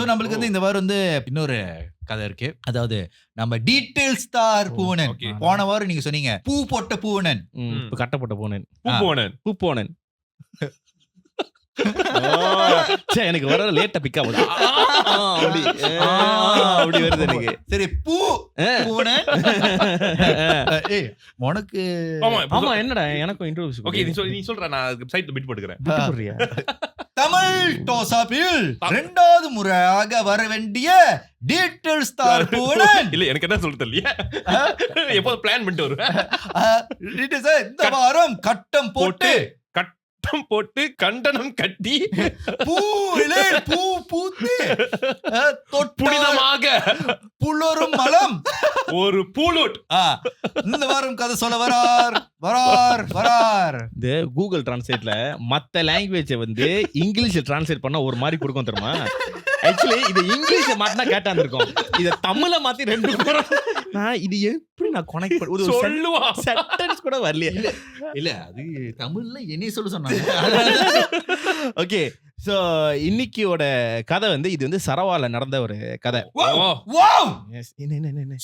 So நம்மளுக்கு வந்து இந்த வாரம் வந்து இன்னொரு கதை இருக்கு. அதாவது நம்ம டீடைல் ஸ்டார் பூவனன். போன வாரம் நீங்க சொன்னீங்க பூ போட்ட பூவனன், இப்ப கட்டப்பட்ட பூவனன், பூ போனன். எனக்கு வர லேட்டா பிக் ஆகுது. அப்படி வருது எனக்கு. சரி பூ பூவனன். ஏய் உனக்கு ஆமா என்னடா எனக்கும் இன்ட்ரோஸ். ஓகே நீ சொல்ற, நான் சைட்ல பிட் போட்டுக்கிறேன். போடுறியா? தமிழ் டோசாப்பில் இரண்டாவது முறையாக வர வேண்டிய டீடைல் ஸ்டார் பூவனன். இல்ல எனக்கு என்ன சொல்றது இல்லையா, எப்போது பிளான் பண்ணிட்டு வருவேன். இந்த வாரம் கட்டம் போட்டு கண்டனம் கட்டி பூவிலே பூ பூத்து புனிதமாக புல்லரும் மலம் ஒரு பூலூட். இந்த வாரம் கதை சொல்ல வரார். இந்த கூகுள் டிரான்ஸ்லேட்ல மத்த லாங்குவேஜ் வந்து இங்கிலீஷ்ல டிரான்ஸ்லேட் பண்ணா ஒரு மாதிரி கொடுக்கும் தெரியுமா? ஆக்சுவலி இது இங்கிலீஷ்ல மாத்தினா கேட்டா இருக்கும், இத தமிழ்ல மாத்தி ரெண்டு பேரும் நான் இது எப்படி நான் கனெக்ட் பண்ண ஒரு சொல்லுவா சென்டென்ஸ் கூட வரலையே. இல்ல அது தமிழ்ல என்ன சொல்ல சொன்னாங்க. ஓகே சோ இன்னைக்கியோட கதை வந்து இது வந்து சரவால நடந்த ஒரு கதை.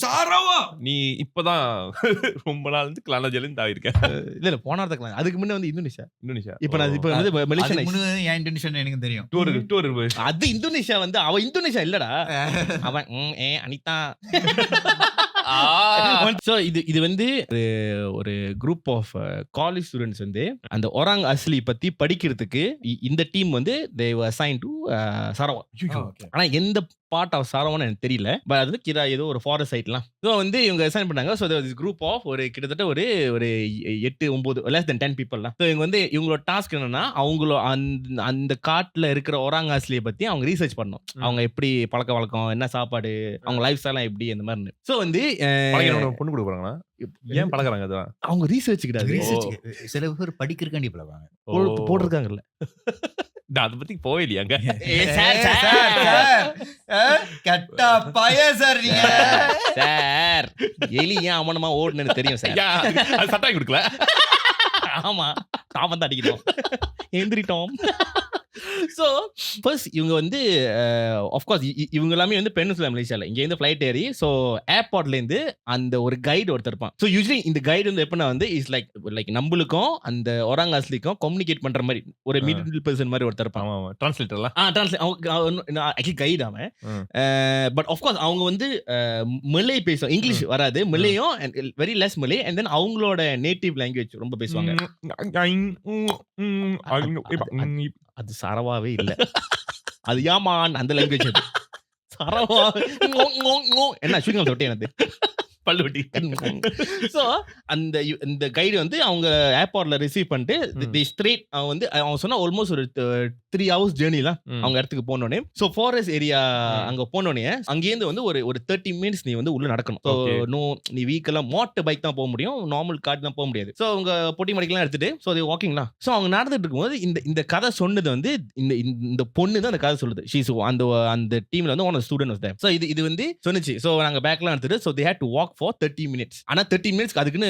சரவா நீ இப்பதான் ரொம்ப நாள் வந்து கிளானஜலின் தாவிருக்க. இல்ல போனார்தான் அதுக்கு முன்ன வந்து இந்தோனேஷியா. இப்ப நான் இப்ப வந்து மலேசியா. இந்தோனேஷியா எனக்கு தெரியும். டூர் அது இந்தோனேஷியா வந்து அவ இந்தோனேஷியா இல்லடா அவன் அனிதா. சோ இது வந்து ஒரு குரூப் ஆஃப் காலேஜ் ஸ்டூடெண்ட்ஸ் வந்து அந்த ஒராங் அஸ்லி பத்தி படிக்கிறதுக்கு இந்த டீம் வந்து they were assigned to Sarawak. ஆனா எந்த பார்ட் ஆஃப் சரவான்னு எனக்கு தெரியல, பட் அது கிரா ஏதோ ஒரு ஃபாரஸ்ட் சைட்லாம். ஸோ வந்து இவங்க அசைன் பண்ணாங்க. ஸோ குரூப் ஆஃப் ஒரு கிட்டத்தட்ட ஒரு 8-9 less than 10 பீப்புள்லாம். ஸோ இவங்க வந்து இவங்களோட டாஸ்க் என்னன்னா அவங்களோ அந்த காட்டுல இருக்கிற ஒராங் அஸ்லியை பத்தி அவங்க ரீசர்ச் பண்ணணும். அவங்க எப்படி பழக்க வழக்கம், என்ன சாப்பாடு, அவங்க லைஃப் ஸ்டைலாம் எப்படி, அந்த மாதிரி. ஸோ வந்து பொண்ணு கொடுக்குறாங்களா, ஏன் பழகுறாங்க? அதுதான் அவங்க ரீசர்ச் கிடையாது, சில பேர் படிக்கிறக்காண்டி பழகுவாங்க. போட்டிருக்காங்கல்ல. அதை பத்தி போயிலையாங்க. கெட்டா பய சார் நீங்க சார் எலி ஏன் அமனமா ஓடுன்னு தெரியும் சார். அது சட்டாய் கொடுக்கல. ஆமா டாமன் தான் அடிக்கணும். எந்திரிட்டோம். ஸோ ஃபர்ஸ்ட் இவங்க வந்து ஆஃப்கோர்ஸ் இவங்க எல்லாமே வந்து பெனின்சுலா மலேசியாவில் இங்கேருந்து ஃப்ளைட் ஏறி ஸோ ஏர்போர்ட்லேருந்து அந்த ஒரு கைடு ஒருத்தர் இருப்பான். ஸோ யூஸ்வலி இந்த கைடு வந்து எப்படின்னா வந்து இஸ் லைக் நம்மளுக்கும் அந்த ஒராங் அஸ்லிக்கும் கம்யூனிகேட் பண்ணுற மாதிரி ஒரு மிடில் பர்சன் மாதிரி ஒருத்தர் இருப்பான். டிரான்ஸ்லேட்டர்லாம் ஆக்சுவலி கைடு அவன். பட் ஆஃப்கோர்ஸ் அவங்க வந்து மலே பேசுவாங்க, இங்கிலீஷ் வராது, மலேயும் very less Malay, and then அவங்களோட நேட்டிவ் லாங்குவேஜ் ரொம்ப பேசுவாங்க. அது சரவாவே இல்ல, அது யாமான் அந்த லாங்குவேஜ். அது சரவா என்ன சுவிங்கம் தொட்டே எனக்கு பல்லுவட்டி. ஸோ அந்த கைடு வந்து அவங்க ஏர்போர்ட்ல ரிசீவ் பண்ணிட்டு தி ஸ்ட்ரெயிட் வந்து அவங்க சொன்னா ஆல்மோஸ்ட் ஒரு 3 hours ஜேர்னிலாம் அவங்க இடத்துக்கு போனோடனே. ஸோ ஃபாரஸ்ட் ஏரியா அங்க போனோடனே அங்கேருந்து வந்து ஒரு 30 minutes நீ வந்து உள்ள நடக்கணும். ஸோ நோ நீ வீக்கெல்லாம் மோட்டர் பைக் தான் போக முடியும், நார்மல் கார் தான் போக முடியாது. ஸோ அவங்க பொட்டி மடிக்கலாம் எடுத்துட்டு ஸோ அது வாக்கிங்லாம். ஸோ அவங்க நடந்துட்டு இருக்கும்போது இந்த கதை சொன்னது வந்து இந்த பொண்ணு தான் அந்த கதை சொல்லுது. ஷீஸ் அந்த டீம்ல வந்து one student was there. So இது வந்து சொன்னிச்சு. ஸோ நாங்க பேக்லாம் எடுத்துட்டு so they had to walk for 30 minutes. ஆனா 30 minutes அதுக்குன்னு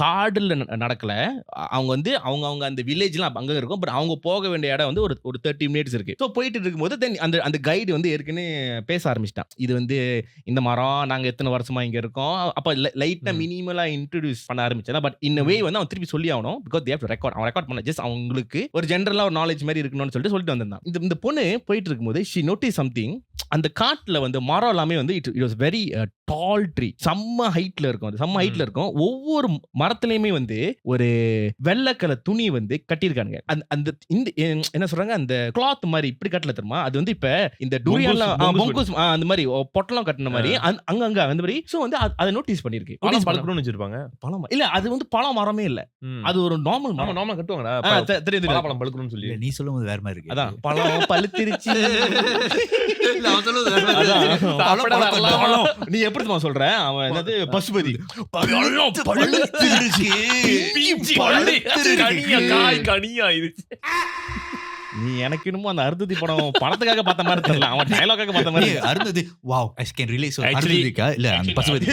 காடுல நடக்கல. அவங்க வந்து அவங்க அந்த வில்லேஜ்லாம் அங்க இருக்கும், பட் அவங்க போக வேண்டிய இடம் வந்து ஒரு 30 minutes இருக்கு. ஸோ போயிட்டு இருக்கும்போது தென் அந்த கைடு வந்து ஏற்கனவே பேச ஆரம்பிச்சிட்டான். இது வந்து இந்த மரம் நாங்க எத்தனை வருஷமா இங்க இருக்கோம், அப்ப லைட்டா மினிமலா இன்ட்ரோடியூஸ் பண்ண ஆரம்பிச்சா. பட் இந்த வே வந்து அவன் திருப்பி சொல்லி ஆகணும், because they have to record. அவன் ரெக்கார்ட் பண்ண ஜஸ்ட் அவங்களுக்கு ஒரு ஜெனரலா ஒரு நாலேஜ் மாதிரி இருக்கணும்னு சொல்லிட்டு வந்திருந்தான். இந்த பொண்ணு போயிட்டு இருக்கும்போது ஷி நோட்டீஸ் சம்திங். அந்த காட்டுல வந்து மரம் எல்லாமே வந்து it was very tall tree, செம்ம ஹைட்ல இருக்கும். அது செம்ம ஹைட்ல இருக்கும். ஒவ்வொரு மரத்துலயுமே வந்து ஒரு வெள்ளை கலர் துணி வந்து கட்டியிருக்காங்க. அந்த என்ன சொல்றாங்க, அந்த கிளாத் மாதிரி இப்படி கட்டல தெரியுமா, அது வந்து இப்ப இந்த டூரியன்லாம் அந்த மாதிரி பொட்டலம் கட்டின மாதிரி அங்கங்க அந்த மாதிரி. சோ வந்து அதை நோட்டீஸ் பண்ணிருக்கு. பழக்கணும்னு வச்சிருப்பாங்க. பழம் இல்ல, அது வந்து பழம் மரமே இல்ல, அது ஒரு நார்மல் மரம். நார்மல் கட்டுவாங்கடா, தெரியும் பழம் பழுக்கணும்னு சொல்லி. நீ சொல்லும்போது வேற மாதிரி இருக்கு. அதான் பழம் பழுத்திருச்சு. நீ எப்படி சொல்ற, அவன் என்னது பசுபதி நீ எனக்கு இன்னமும் அந்த அருந்ததி படத்துக்காக பார்த்த மாதிரி தெரியல, அவன் டயலாக்காக பார்த்த மாதிரி. Arundhati wow I can relate. அருந்ததிக்கா இல்ல அந்த பசுபதி.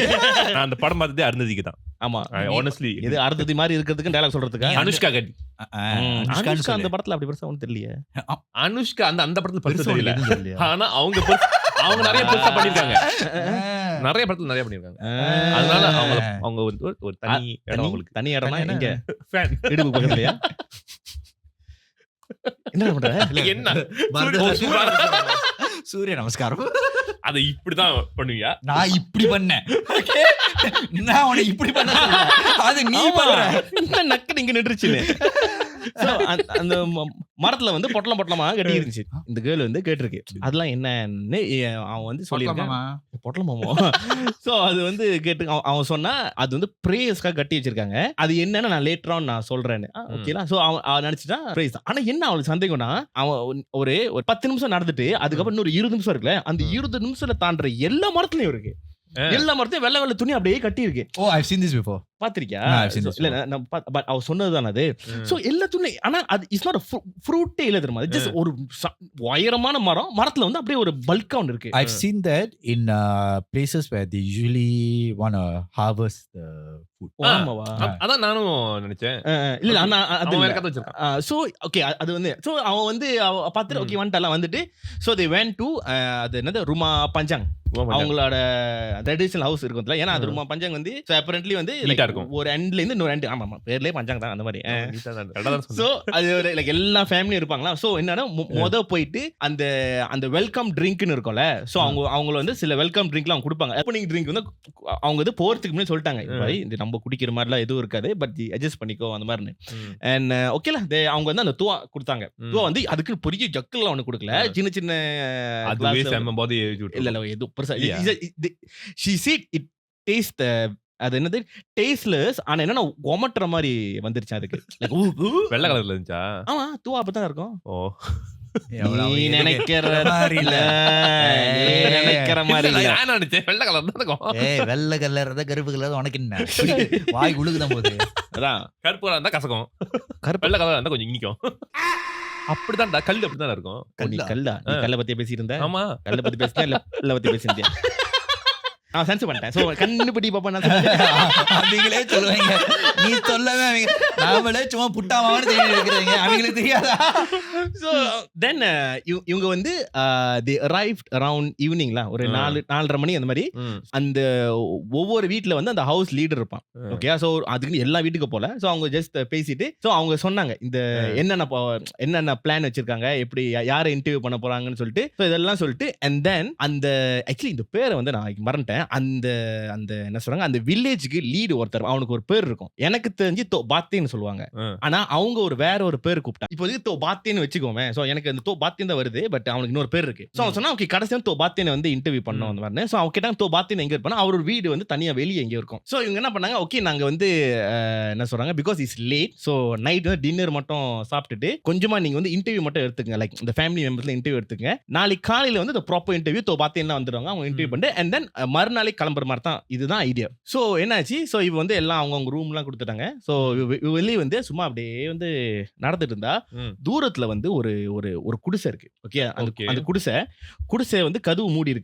நான் அந்த படம் பார்த்ததே அருந்ததிக்கு தான். ஆமா honestly இது அருந்ததி மாதிரி இருக்கிறதுக்கு டயலாக் சொல்றதுக்கு. அனுஷ்கா கட்டி அனுஷ்கா அந்த படத்துல அப்படி பெருசா ஒன்றும் தெரியலையே. அனுஷ்கா அந்த படத்துல பெருசா தெரியல, ஆனா அவங்க அவங்க நிறைய பெருசா பண்ணிருக்காங்க, நிறைய படத்துல நிறைய பண்ணிருக்காங்க. அதனால அவங்க வந்து ஒரு தனி இடம் அவங்களுக்கு. தனி இடம்னா எங்க? ஃபேன் இடுப்பு பக்கத்துலயா? என்ன பண்ற? என்ன சூரிய நமஸ்காரம். அதை இப்படிதான் பண்ணுவியா? நான் இப்படி பண்ணேன், நான் உனக்கு இப்படி பண்ண சொல்லல. அது நீ பண்ற. என்ன நக்கு நீங்க நின்றுச்சுன்னு. So, அந்த மரத்துல வந்து பொட்டலம் பொட்டலமா கட்டி இருந்துச்சு. இந்த கேர்ள் வந்து கேட்டிருக்கு அதெல்லாம் என்னன்னு அவன் வந்து சொல்லியிருக்கான். பொட்டலமாமோ. சோ அது வந்து கேட்டு அவன் சொன்னா அது வந்து பிரேயர்ஸ்க்காக கட்டி வச்சிருக்காங்க. அது என்னன்னு நான் லேட்டர் ஆன் நான் சொல்றேன்னு. ஓகேலா. சோ அவன் நினைச்சிட்டா பிரேயர்ஸ். ஆனா என்ன அவளுக்கு சந்தேகம்னா அவன் ஒரு 10 நிமிஷம் நடந்துட்டு அதுக்கப்புறம் இன்னொரு 20 நிமிஷம் இருக்குல்ல, அந்த 20 நிமிஷத்துல தாண்டுற எல்லா மரத்துலயும் இருக்கு. எல்லா மரத்தையும் வெள்ளை வெள்ளை துணி அப்படியே கட்டி இருக்கு. Oh, I've seen this before. பாத்திருக்கியா? No, I've seen this இல்ல நான் பட் அவ சொன்னதுதான் அது. சோ எல்லா துணி ஆனா அது இஸ் நாட் ஃப்ரூட்டே இல்ல தெரியுமா? ஜஸ்ட் ஒரு உயரமான மரத்துல வந்து அப்படியே ஒரு பல்கா ஒன்று இருக்கு. I've seen that in places where they usually want to harvest the food. ஆமாவா? அதான் நானும் நினைச்சேன். இல்ல ஆனா அது வேற கதை வச்சிருக்கான். சோ ஓகே அது வந்து சோ அவன் வந்து பாத்துட்டு ஓகே வந்துட்டாலாம் வந்துட்டு சோ they went to அது என்னது ருமா பஞ்சாங், அவங்களோட ட்ரெடிஷனல் ஹவுஸ் இருக்கும்ல. ஏன்னா அது ருமா பஞ்சாங் வந்து apparently வந்து ஒரு எண்ட்ல இருந்து இன்னொரு எண்ட். ஆமா பேர்லயே பஞ்சாங் தான் அந்த மாதிரி. சோ அது லைக் எல்லா ஃபேமிலியும் இருப்பாங்களா. சோ என்னன்னா முத போயிட்டு அந்த அந்த வெல்கம் ட்ரிங்க்னு இருக்கும்ல. சோ அவங்க வந்து சில வெல்கம் ட்ரிங்க்லாம் அவங்க கொடுப்பாங்க. ஓப்பனிங் ட்ரிங்க் வந்து அவங்க வந்து போறதுக்கு முன்னாடி சொல்லிட்டாங்க, இந்த நம்ம குடிக்கிற மாதிரிலாம் எதுவும் இருக்காது, பட் அட்ஜஸ்ட் பண்ணிக்கோ அந்த மாதிரி. அண்ட் ஓகேல அவங்க வந்து அந்த துவா கொடுத்தாங்க. துவா வந்து அதுக்கு பெரிய ஜக்குலாம் ஒண்ணு கொடுக்கல, சின்ன சின்ன இல்ல எது பெருசா. she said it taste அது என்னது டேஸ்ட்லெஸ். ஆனா என்னன்னா ஒமட்ற மாதிரி வந்துருச்சு அதுக்கு. வெள்ளை கலர்ல இருந்துச்சா? ஆமா துவா அப்பதான் இருக்கும். ஓ நீ நினைக்கிற மாதிரி இல்ல, நினைக்கிற மாதிரி இல்ல. நான் நினைச்சேன் வெள்ளை கலர் தான் இருக்கும். வெள்ளை கலர் கருப்பு கலர் உனக்கு என்ன வாய் உழுகுதான் போகுது. அதான் கருப்பு கலர் இருந்தா கசக்கும், வெள்ளை கலர் இருந்தா கொஞ்சம் இனிக்கும். அப்படிதான் கல் அப்படிதான் இருக்கும். நீ கல்லா? நீ கல்ல பத்தி பேசிட்டு இருந்த? ஆமா கல்ல பத்தி பேசினா இல்ல பத்தி பேசிட்டியா? நான் சென்ஸ் பண்ணிட்டேன். சோ கண்ணுபடி பாப்பா நான் நீங்களே சொல்லுவீங்க, நீ சொல்லவே அவங்க நாமளே சும்மா புட்டாமான்னு தேடி இருக்கிறீங்க, அவங்களுக்கு தெரியாதா? சோ தென் இவங்க வந்து they arrived around eveningல ஒரு 4:30 மணி அந்த மாதிரி. அந்த ஒவ்வொரு வீட்ல வந்து அந்த ஹவுஸ் லீடர் இருப்பான். ஓகே. சோ அதுக்கு எல்லா வீட்டுக்கு போல. சோ அவங்க ஜஸ்ட் பேசிட்டு சோ அவங்க சொன்னாங்க இந்த என்னென்ன பிளான் வச்சிருக்காங்க, எப்படி யாரை இன்டர்வியூ பண்ண போறாங்கன்னு சொல்லிட்டு சோ இதெல்லாம் சொல்லிட்டு and then அந்த ஆக்சுவலி இந்த பேரை வந்து நான் மறந்துட்டேன். அந்த அந்த என்ன சொல்றாங்க அந்த வில்லேஜுக்கு லீடு ஒருத்தர், அவனுக்கு ஒரு பேர் இருக்கும். எனக்கு தெரிஞ்சு தோ பாத்தேன்னு சொல்லுவாங்க. ஆனா அவங்க ஒரு வேற ஒரு பேர் கூப்பிட்டாங்க. இப்போதைக்கு தோ பாத்தேன்னு வச்சுக்கோமே. சோ எனக்கு அந்த தோ பாத்தேன் தான் வருது, பட் அவனுக்கு இன்னொரு பேர் இருக்கு. சோ அவன் சொன்னா ஓகே கடைசியா தோ பாத்தேனை வந்து இன்டர்வியூ பண்ணோம் அந்த மாதிரி. சோ அவங்க கேட்டாங்க தோ பாத்தேன் எங்க இருப்பானா, அவர் ஒரு வீடு வந்து தனியா வெளியே எங்க இருக்கும். சோ இவங்க என்ன பண்ணாங்க, ஓகே நாங்க வந்து என்ன சொல்றாங்க because is late, so night வந்து டின்னர் மட்டும் சாப்பிட்டுட்டு கொஞ்சமா நீங்க வந்து இன்டர்வியூ மட்டும் எடுத்துங்க, லைக் இந்த ஃபேமிலி மெம்பர்ஸ்ல இன்டர்வியூ எடுத்துங்க. நாளைக்கு காலையில வந்து ப்ராப்பர் இன்டர்வியூ தோ பாத்தேன்னா வந்துடுவாங்க, அவங்க இன்டர்வியூ பண்ணிட்டு அண்ட் தென் மறுநாளைக்கு கிளம்புற மாதிரி தான். இதுதான் ஐடியா. சோ என்னாச்சு, சோ இவ வந்து எல்லாம் அவங்க ரூம் எல்லாம் கொடுத்துட்டாங்க. சோ வெளியே வந்து சும்மா அப்படியே வந்து நடந்துட்டு இருந்தா தூரத்துல வந்து ஒரு ஒரு ஒரு குடிசை இருக்கு. ஓகே. அந்த குடிசை வந்து கதவு மூடி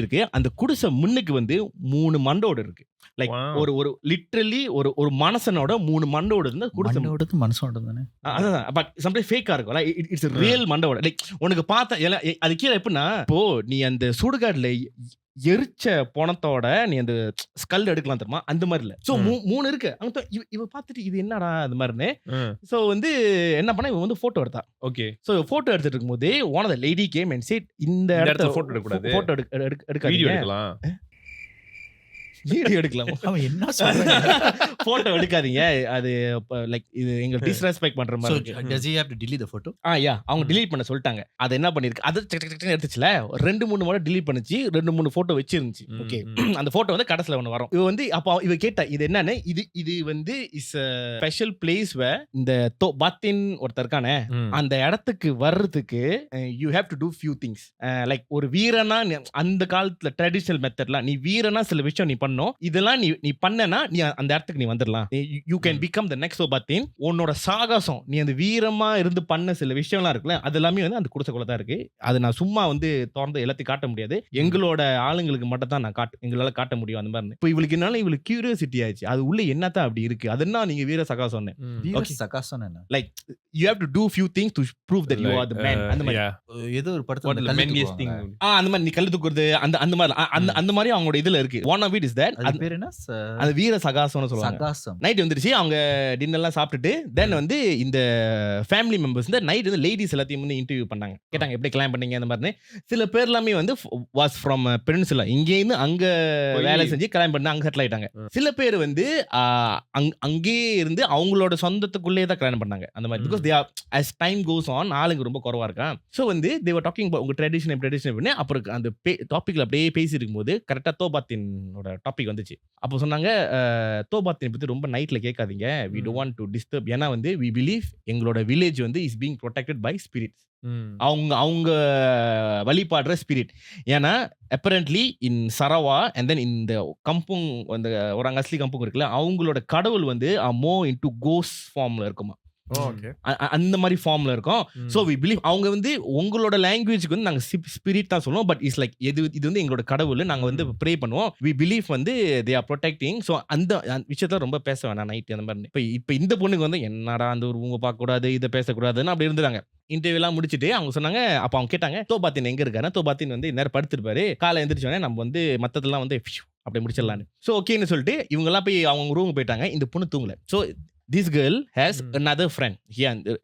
இருக்கு. அந்த குடிசை முன்னுக்கு வந்து 3 மண்டோடு இருக்கு. லைக் ஒரு லிட்டரலி ஒரு மனுஷனோட 3 மண்டோடு இருந்தா குடிசை மனுஷனோட தானே. அதான் பட் சம்டைம்ஸ் ஃபேக்கா இருக்கும். It's real மண்டோட. லைக் உனக்கு பார்த்தா அது கீழே எப்படின்னா இப்போ நீ அந்த சுடுகாடுல எரிச்ச பணத்தோட நீ அந்த ஸ்கல் எடுக்கலாம் தெரியுமா, அந்த மாதிரி இல்ல. சோ 3 இருக்கு. இவ பாத்துட்டு இது என்னடா அது மாதிரின்னு சோ வந்து என்ன பண்ண இவ வந்து போட்டோ எடுத்தா. ஓகே. சோ போட்டோ எடுத்துட்டு இருக்கும்போது one of the lady came and said இந்த இடத்துல போட்டோ எடுக்க கூடாது, போட்டோ எடுக்க வீடியோ எடுக்கலாம். வீடியோ எடுக்கலாம். அவன் என்ன சொல்றான்? போட்டோ எடுக்காதீங்க, அது லைக் இது எங்க டிஸ்ரெஸ்பெக்ட் பண்ற மாதிரி இருக்கு. Does he have to delete the photo? யா அவங்க delete பண்ண சொல்லிட்டாங்க. அது என்ன பண்ணிருக்கு, அது எடுத்துச்சுல 2-3 முறை delete பண்ணிச்சு, 2-3 போட்டோ வச்சிருந்துச்சு. ஓகே. அந்த போட்டோ வந்து கடைசில ஒன்னு வரும். இவ வந்து அப்ப இவ கேட்டா இது என்னன்னு, இது வந்து is a special place where இந்த பாத்தின் ஒருத்தர் இருக்கானே அந்த இடத்துக்கு வர்றதுக்கு you have to do few things. Like ஒரு வீரனா அந்த காலத்துல ட்ரெடிஷனல் மெத்தட்ல நீ வீரனா சில விஷயம் நீ பண்ணணும். பண்ணோம், இதெல்லாம் நீ பண்ணனா நீ அந்த இடத்துக்கு நீ வந்துடலாம், you can become the next சோபாத்தீன். உன்னோட சாகசம், நீ அந்த வீரமா இருந்து பண்ண சில விஷயம்லாம் இருக்குல்ல, அது எல்லாமே வந்து அந்த குடிசைக்குள்ள தான் இருக்கு. அது நான் சும்மா வந்து திறந்து எல்லாத்தையும் காட்ட முடியாது, எங்களோட ஆளுங்களுக்கு மட்டும் தான் நான் எங்களால காட்ட முடியும் அந்த மாதிரி. இப்போ இவளுக்கு என்னால இவளுக்கு கியூரியாசிட்டி ஆயிடுச்சு, அது உள்ள என்னத்தான் அப்படி இருக்கு, அதுனா நீங்க வீர சகாசம். சகாசம் என்ன, like you have to do few things to prove that you are the man. அந்த மாதிரி ஏதோ ஒரு What படத்துல the manliest thing. அந்த மாதிரி நீ கல்லு தூக்குறது, அந்த மாதிரி அந்த மாதிரி அவங்களோட இதுல இருக்கு. one of it is that அது பேர் என்ன, அது வீர சகாசம்னு சொல்லுவாங்க. சகாசம். நைட் வந்துருச்சு, அவங்க டின்னர்லாம் சாப்பிட்டுட்டு தென் வந்து இந்த ஃபேமிலி மெம்பர்ஸ் இந்த நைட் வந்து லேடிஸ் எல்லாத்தையும் வந்து இன்டர்வியூ பண்ணாங்க, கேட்டாங்க எப்படி கிளைம் பண்ணீங்க அந்த மாதிரி. சில பேர் எல்லாமே வந்து வாஸ் ஃப்ரம் பெனின்சுலா, இங்கேருந்து அங்க வேலை செஞ்சு கிளைம் பண்ணி அங்க செட்டில் ஆயிட்டாங்க. சில பேர் வந்து அங்கேயே இருந்து அவங்களோட சொந்தத்துக்குள்ளேயே தான் கிளைம் பண்ணாங்க அந்த மாதிரி. Because as time goes on ஆளுங்க ரொம்ப குறவா இருக்கா. ஸோ வந்து they were talking about உங்க ட்ரெடிஷன் பண்ணி அப்புறம் அந்த டாபிக்ல அப்படியே பேசி இருக்கும்போது கரெக்டா தோபாத்தினோட டாபிக் வந்துச்சு. அப்போ சொன்னாங்க, தோபாத்தின் பத்தி ரொம்ப நைட்ல கேட்காதீங்க, we don't want to disturb, ஏன்னா வந்து we believe எங்களோட வில்லேஜ் வந்து is being protected by spirits. அவங்க வழிபாடுற ஸ்பிரிட். ஏன்னா apparently in Sarawak and then இந்த கம்புங், அந்த ஒரு அஸ்லி கம்புங் இருக்குல்ல, அவங்களோட கடவுள் வந்து more into ghost ஃபார்ம்ல இருக்குமா, அந்த மாதிரி ஃபார்ம்ல இருக்கும். சோ we believe அவங்க வந்து உங்களோட லாங்குவேஜ்க்கு வந்து நாங்க ஸ்பிரிட் தான் சொல்லுவோம், பட் இட்ஸ் லைக் இது வந்து எங்களோட கடவுள், நாங்க வந்து ப்ரே பண்ணுவோம், we believe வந்து they are protecting. சோ அந்த விஷயத்த ரொம்ப பேச வேணாம் நைட் அந்த மாதிரி. இப்போ இந்த பொண்ணுக்கு வந்து என்னடா அந்த ஒரு ஊங்க பார்க்க கூடாது, இதை பேசக்கூடாதுன்னு அப்படி இருந்தாங்க. இன்டர்வியூ எல்லாம் முடிச்சுட்டு அவங்க சொன்னாங்க, அப்ப அவங்க கேட்டாங்க தோபாத்தின் எங்க இருக்காரு. தோபாத்தின் வந்து நேரம் படுத்திருப்பாரு, காலை எந்திரிச்சோடனே நம்ம வந்து மத்ததெல்லாம் வந்து அப்படி முடிச்சிடலான்னு. சோ ஓகேன்னு சொல்லிட்டு இவங்க எல்லாம் போய் அவங்க ரூம் போயிட்டாங்க. இந்த பொண்ணு தூங்கல. So this girl has another friend.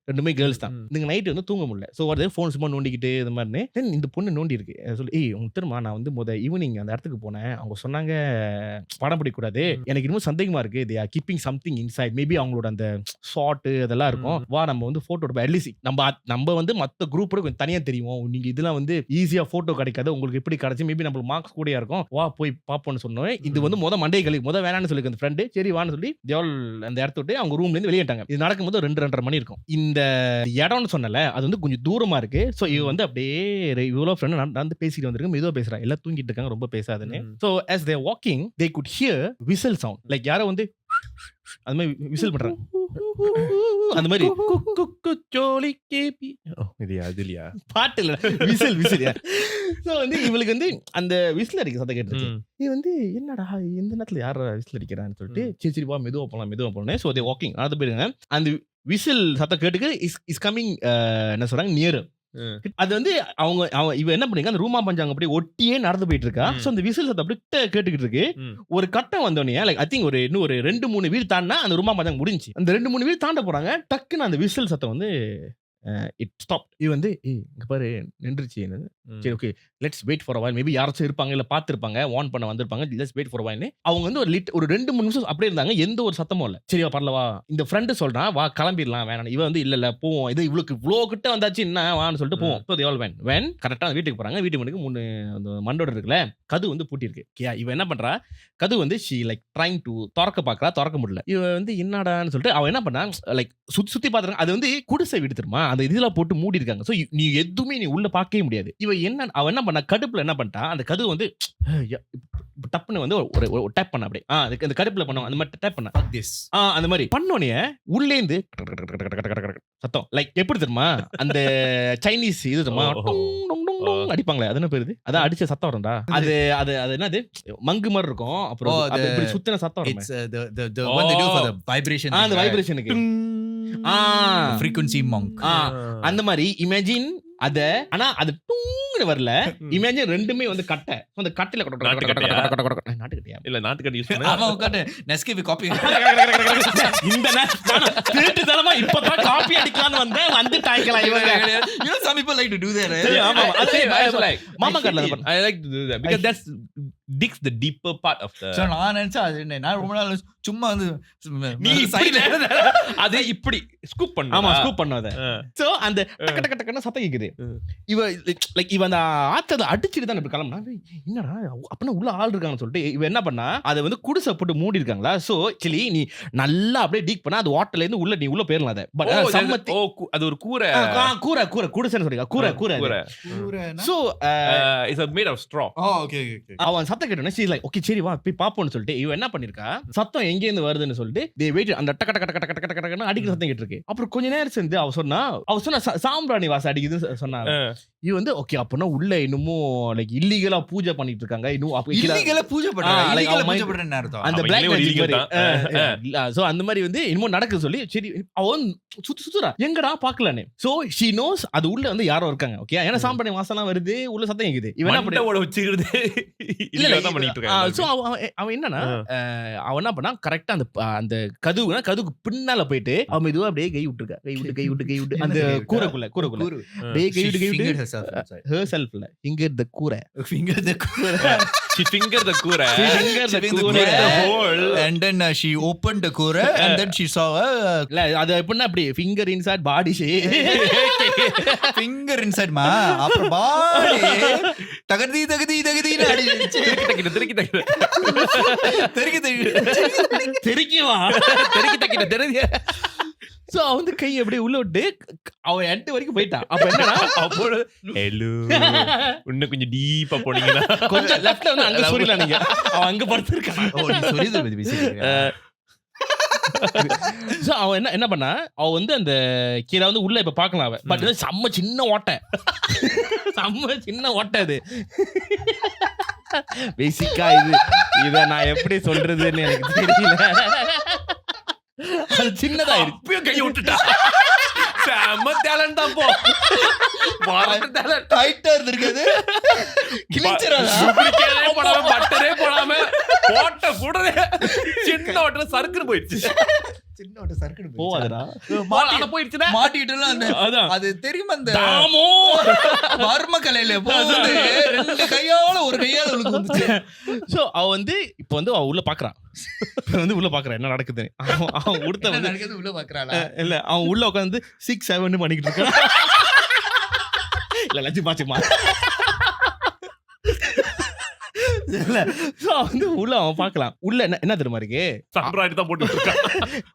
ரெண்டுமே கேர்ள்ஸ் தான். இந்த நைட் வந்து தூங்க முடியல. ஸோ ஒரு ஃபோன் சும்மா நோண்டிக்கிட்டு இது மாதிரி. தென் இந்த பொண்ணு நோண்டி இருக்கு. சொல்லி உங்களுக்கு தெரியுமா, நான் வந்து ஈவினிங் அந்த இடத்துக்கு போனேன், அவங்க சொன்னாங்க படம் பிடிக்கூடாது, எனக்கு இன்னும் சந்தேகமா இருக்கு, they are keeping something inside, maybe அவங்களோட அந்த ஷார்ட் அதெல்லாம் இருக்கும், வா நம்ம வந்து போட்டோ எடுப்போம், அட்லீஸ்ட் நம்ம வந்து மற்ற குரூப்போட கொஞ்சம் தனியா தெரியும், நீங்க இதெல்லாம் வந்து ஈஸியா போட்டோ கிடைக்காது, உங்களுக்கு எப்படி கிடைச்சு, மேபி நம்மளுக்கு மார்க்ஸ் கூடயா இருக்கும், வா போய் பாப்போம்னு சொன்னோம். இது வந்து மண்டே கழிவு வேணான்னு சொல்லி அந்த ஃப்ரெண்டு சரி வான்னு சொல்லி அந்த இடத்த விட்டு அவங்க ரூம்ல இருந்து வெளியேட்டாங்க. இது நடக்கும்போது 2-2:30 மணி இருக்கும். இந்த இடம்னு சொன்னல, அது வந்து கொஞ்சம் தூரமா இருக்கு. சோ இவ வந்து அப்படியே இவ்வளவு ஃப்ரெண்ட் நடந்து பேசிட்டு வந்திருக்கு, மெதுவா பேசுறா, எல்லாம் தூங்கிட்டு இருக்காங்க, ரொம்ப பேசாதுன்னு. So as they walking they could hear whistle sound, like யாரோ வந்து அந்த மாதிரி விசில் பண்றாங்க, அந்த மாதிரி இதுலயா பாட்டு இல்ல, விசில். சோ வந்து இவளுக்கு வந்து அந்த விசில் அடிக்க சத்தம் கேட்டுச்சு. இது வந்து என்னடா இந்த நேரத்துல யாரா விசில் அடிக்கிறான்னு சொல்லிட்டு சரி வா மெதுவா போலாம். சோ தே வாக்கிங் நடந்து போயிருங்க. அந்த விசில் சத்தம் கேட்டுக்கு இஸ் கமிங், என்ன சொல்றாங்க, நியர். அது வந்து அவங்க இவ என்ன பண்ணீங்க, அந்த ரூமா பஞ்சாங்க அப்படியே ஒட்டியே நடந்து போயிட்டு இருக்கா. சோ அந்த விசில் சத்தம் அப்படியே கேட்டுக்கிட்டு இருக்கு. ஒரு கட்டம் வந்தோடனே லைக் ஐ திங்க் இன்னும் ஒரு 2-3 வீடு தாண்டா அந்த ரூமா பஞ்சாங்க முடிஞ்சு. அந்த 2-3 வீடு தாண்ட போறாங்க, டக்குன்னு அந்த விசில் சத்தம் வந்து இட் ஸ்டாப். இது வந்து இங்க பாரு நின்றுச்சு. சரி okay let's wait for a while, maybe யாராச்சும் இருப்பாங்க இல்ல பாத்துருப்பாங்க, வார்ன் பண்ண வந்திருப்பாங்க, let's wait for a while. அவங்க வந்து ஒரு 2-3 நிமிஷம் அப்படியே இருந்தாங்க, எந்த ஒரு சத்தமும் இல்ல. சரிவா பரலவா, இந்த ஃப்ரெண்டு சொல்றான் வா கிளம்பிடலாம் வேணாம், இவன் வந்து இல்ல போவோம், இது இவ்வளவு இவ்வளோ கிட்ட வந்தாச்சு என்ன வான்னு சொல்லிட்டு போவோம். ஸோ தே ஆல் வென் கரெக்டா வீட்டுக்கு போறாங்க. வீட்டுக்கு முன்னாடி 3 மண்டோட இருக்குல்ல, கது வந்து பூட்டி இருக்கு. இவ என்ன பண்றா, கது வந்து ஷி லைக் ட்ரைங் டு திறக்க முடியல. இவ வந்து என்னடான்னு சொல்லிட்டு அவன் என்ன பண்ணா, லைக் சுத்தி பாத்துறாங்க. அது வந்து குடிசை வீடு தெரியுமா, அந்த இதுல போட்டு மூடி இருக்காங்க. சோ நீ எதுவுமே நீ உள்ள பார்க்கவே முடியாது. அவன் என்ன பண்ணா, கடுப்புல என்ன பண்ணிட்டான், அந்த கதவு வந்து டப்புன்னு வந்து ஒரு டேப் பண்ண அப்படியே அந்த கடுப்புல பண்ணுவோம், அந்த மாதிரி டேப் பண்ண அந்த மாதிரி பண்ணோனே உள்ளே இருந்து சத்தம், லைக் எப்படி தெரியுமா, அந்த சைனீஸ் இது தெரியுமா அடிப்பாங்களே, அது என்ன பேரு, அதான் அடிச்ச சத்தம் வரும்டா, அது என்னது மங்கு மாதிரி இருக்கும், அப்புறம் அது இப்படி சுத்தின சத்தம் வரும். அந்த வைப்ரேஷனுக்கு frequency monk அந்த மாதிரி இமேஜின் அத. ஆனா அது டூங்னு வரல, இமேஜின் ரெண்டுமே வந்து கட்டை, அந்த கட்டையில நாட்டுக்கட்டியா இல்ல நாட்டுக்கட்டி யூஸ் பண்ணு. ஆமா கட்ட நெஸ்கேஃபே காப்பி இந்த திருட்டுத்தனமா இப்பதான் காப்பி அடிக்கலாம்னு வந்து டாய்க்கலாம் இவங்க. You know some people like to do that, right? ஆமா I like மாமா கடல I like to do that because that's digs the deeper part of the. So நான் நினைச்சா அது நான் ரொம்ப நாள் சும்மா வந்து நீ சைடுல அது இப்படி ஸ்கூப் பண்ணு. ஆமா ஸ்கூப் பண்ணாத. சோ அந்த டக்க டக்க டக்கன சத்தம் கேக்குது. இவ லைக் இவ அந்த ஆத்தத அடிச்சிட்டு தான் இப்படி கிளம்புனா, என்னடா அப்பனா உள்ள ஆள் இருக்காங்கன்னு சொல்லிட்டு இவ என்ன பண்ணா, அத வந்து குடிசை போட்டு மூடி இருக்காங்களா. சோ ஆக்சுவலி நீ நல்லா அப்படியே டீக் பண்ணா அது வாட்டர்ல இருந்து உள்ள நீ உள்ள போயிரலாம். அத பட் சம்மத்தி அது ஒரு கூரை குடிசைன்னு சொல்றீங்க. கூரை so it's made of straw. அவன் சத்தம் கேட்டோன்னே she's like, okay சரி வா போய் பாப்போம்னு சொல்லிட்டு இவ என்ன பண்ணிருக்கா, சத்தம் எங்க இருந்து வருதுன்னு சொல்லிட்டு they waited. அந்த டக டக டக டக டக டகன்னு அடிக்கிற சத்தம் கேட்டிருக்கு. அப்புறம் கொஞ்ச நேரம் சேர்ந்து அவ சொன்னா சாம்பிராணி வாசம் அடிக்குதுன்னு சொன்னாங்க. இது வந்து ஓகே அப்பனா உள்ள இன்னமும் லைக் இல்லீகலா பூஜை பண்ணிட்டு இருக்காங்க. இன்னும் அப்ப இல்லீகலா பூஜை பண்றாங்க. இல்லீகலா பூஜை பண்றேன்னு அர்த்தம். அந்த பிளாக் மேஜிக் சோ அந்த மாதிரி வந்து இன்னமும் நடக்குது சொல்லி சரி அவன் சுத்துறா எங்கடா பாக்கலன்னு. சோ she knows அது உள்ள வந்து யாரோ இருக்காங்க. ஓகே ஏன்னா சாம்பிராணி வாசம்லாம் வருது, உள்ள சத்தம் கேக்குது. இவன் என்ன வச்சிருது இல்ல தான் பண்ணிட்டு இருக்காங்க. சோ அவன் என்னன்னா அவன் என்ன பண்ணா கரெக்ட்டா அந்த கதுவுக்கு பின்னால போயிட்டு அவன் இதுவா அப்படியே கை விட்டு அந்த கூரைக்குள்ள அப்படியே கை விட்டு herself இல்ல finger the கூரை she finger the கூரை hole and then she opened the கூரை and then she saw இல்ல அது எப்படின்னா அப்படி finger inside body finger inside மா அப்புறம் பாடி தகதி அடிச்சு தெறிக்கவா சோ அவன் வந்து கை அப்படியே உள்ள விட்டு அவன் எண்ட் வரைக்கும் போயிட்டான். அப்ப என்னன்னா அப்போ ஹலோ இன்னும் கொஞ்சம் டீப்பா போனீங்கன்னா கொஞ்சம் லெஃப்ட்ல வந்து அங்க சொரியல நீங்க அவன் அங்க படுத்துருக்கான். ஓ நீ சொரியது பத்தி பேசிட்டு சோ அவன் என்ன பண்ணா அவன் வந்து அந்த கீழே வந்து உள்ள இப்ப பாக்கலாம் அவன் பட் செம்ம சின்ன ஓட்டை அது பேசிக்கா இத நான் எப்படி சொல்றதுன்னு எனக்கு தெரியல. அது சின்னதா இருக்கு கை விட்டுட்டா செம்ம டேலண்ட் தான் போ டைட்டா இருந்திருக்குது பட்டரே போடாம போட்ட கூடவே சின்ன ஓட்டல சறுக்குன்னு போயிடுச்சு. சின்ன ஓட்ட சறுக்குன்னு போவாதடா போயிடுச்சுன்னா மாட்டிட்டு அது தெரியுமா அந்த வர்ம கலையில போகுது ரெண்டு கையால ஒரு கையால உனக்கு வந்துச்சு. சோ அவ வந்து இப்ப வந்து அவ உள்ள பாக்குறான் உள்ள பாக்குறான் என்ன நடக்குது. அவன் உடுத்த வந்து உள்ள பாக்குறாளா இல்ல அவன் உள்ள உட்காந்து 6-7 பண்ணிக்கிட்டு இருக்கான். இல்ல லட்சி பாச்சுமா வந்து உள்ள அவன் பாக்கலாம். உள்ள என்ன தெரியுமா இருக்கு, சாம்பிராணி தான் போட்டு இருக்கான்.